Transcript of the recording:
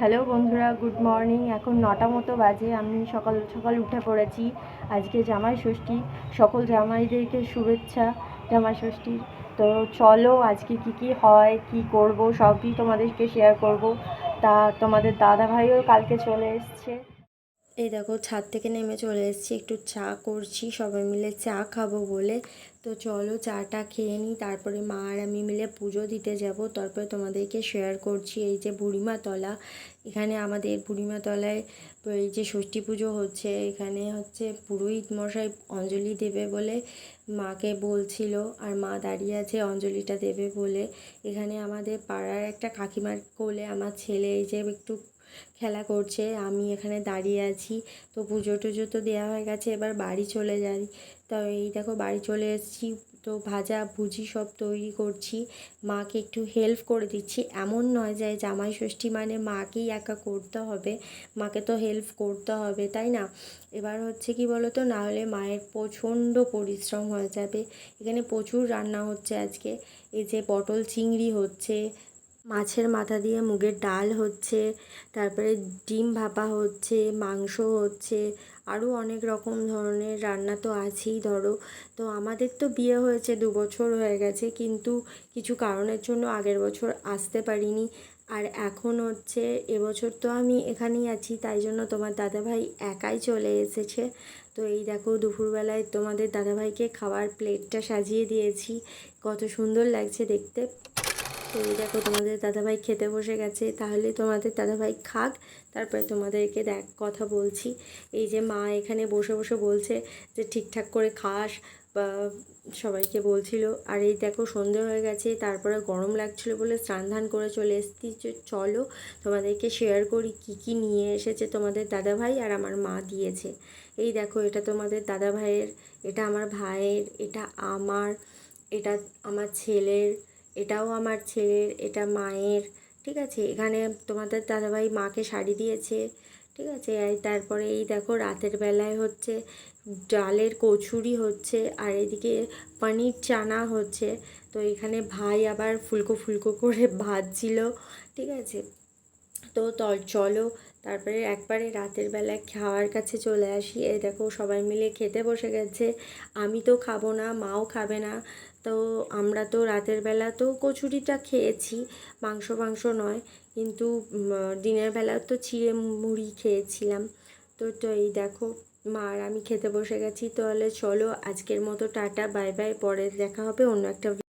Hello বন্ধুরা, good morning. এখন 9টা মতো বাজে। আমি সকাল সকাল উঠে পড়েছি। আজকে জামাই ষষ্ঠী। সকল জামাইদেরকে শুভেচ্ছা জামাই ষষ্ঠীর। তো চলো আজকে কি হয়, কি করব সবই তোমাদেরকে শেয়ার করব। তা তোমাদের দাদা ভাইও কালকে চলে এসছে। এই দেখো ছাদ থেকে নেমে চলে এসেছি, একটু চা করছি, সবাই মিলে চা খাবো বলে। তো চলো চাটা খেয়ে নিই, তারপরে মা আর আমি মিলে পুজো দিতে যাব। তারপরে তোমাদেরকে শেয়ার করছি এই যে বুড়িমা তলা। এখানে আমাদের বুড়িমা তলায় এই যে ষষ্ঠী পুজো হচ্ছে, এখানে হচ্ছে পুরোহিত মশাই অঞ্জলি দেবে বলে মাকে বলছিল, আর মা দাঁড়িয়ে আছে অঞ্জলিটা দেবে বলে। এখানে আমাদের পাড়ার একটা কাকিমার কোলে আমার ছেলে এই যে একটু খেলা করছে, আমি এখানে দাঁড়িয়ে আছি। তো পুজো টুজো তো দেওয়া হয়ে গেছে, এবার বাড়ি চলে যাই। তো এই দেখো বাড়ি চলে এসেছি। তো ভাজা ভুজি সব তৈরি করছি, মাকে একটু হেল্প করে দিচ্ছি। এমন নয় যে জামাই ষষ্ঠী মানে মাকেই একা করতে হবে, মাকে তো হেল্প করতে হবে, তাই না? এবার হচ্ছে কি বলো তো, না হলে মায়ের প্রচণ্ড পরিশ্রম হয়ে যাবে। এখানে প্রচুর রান্না হচ্ছে আজকে। এই যে পটল চিংড়ি হচ্ছে, মাছের মাথা দিয়ে মুগের ডাল হচ্ছে, তারপরে ডিম ভাপা হচ্ছে, মাংস হচ্ছে, আরও অনেক রকম ধরনের রান্না তো আছেই ধরো। তো আমাদের তো বিয়ে হয়েছে 2 বছর হয়ে গেছে, কিন্তু কিছু কারণের জন্য আগের বছর আসতে পারিনি। আর এখন হচ্ছে এবছর তো আমি এখানেই আছি, তাই জন্য তোমার দাদাভাই একাই চলে এসেছে। তো এই দেখো দুপুরবেলায় তোমাদের দাদাভাইকে খাবার প্লেটটা সাজিয়ে দিয়েছি, কত সুন্দর লাগছে দেখতে। তো এই দেখো তোমাদের দাদাভাই খেতে বসে গেছে, তাহলে তোমাদের দাদাভাই খাক, তারপরে তোমাদেরকে কথা বলছি। এই যে মা এখানে বসে বসে বলছে যে ঠিকঠাক করে খাস, বা সবাইকে বলছিল। আর এই দেখো সন্ধে হয়ে গেছে, তারপরে গরম লাগছিল বলে স্নান ধান করে চলে এসেছি। যে চলো তোমাদেরকে শেয়ার করি কি কি নিয়ে এসেছে তোমাদের দাদাভাই আর আমার মা দিয়েছে। এই দেখো এটা তোমাদের দাদাভাইয়ের, এটা আমার ভাইয়ের, এটা আমার, এটা আমার ছেলের, এটাও আমার ছেলের, এটা মায়ের। ঠিক আছে, এখানে তোমাদের দাদাভাই মাকে শাড়ি দিয়েছে। ঠিক আছে, আর তারপরে এই দেখো রাতের বেলায় হচ্ছে ডালের কচুরি হচ্ছে, আর এদিকে পনির চানা হচ্ছে। তো এখানে ভাই আবার ফুলকো ফুলকো করে ভাজছিল। ঠিক আছে, তো চলো তারপরে একবারে রাতের বেলায় খাওয়ার কাছে চলে আসি। এই দেখো সবাই মিলে খেতে বসে গেছে। আমি তো খাবো না, মাও খাবে না। তো আমরা তো রাতের বেলা তো কচুরিটা খেয়েছি, মাংস নয়, কিন্তু দিনের বেলা তো চিড়ে মুড়ি খেয়েছিলাম। তো এই দেখো মা আর আমি খেতে বসে গেছি। তাহলে চলো আজকের মতো টাটা, বাই বাই, পরে দেখা হবে অন্য একটা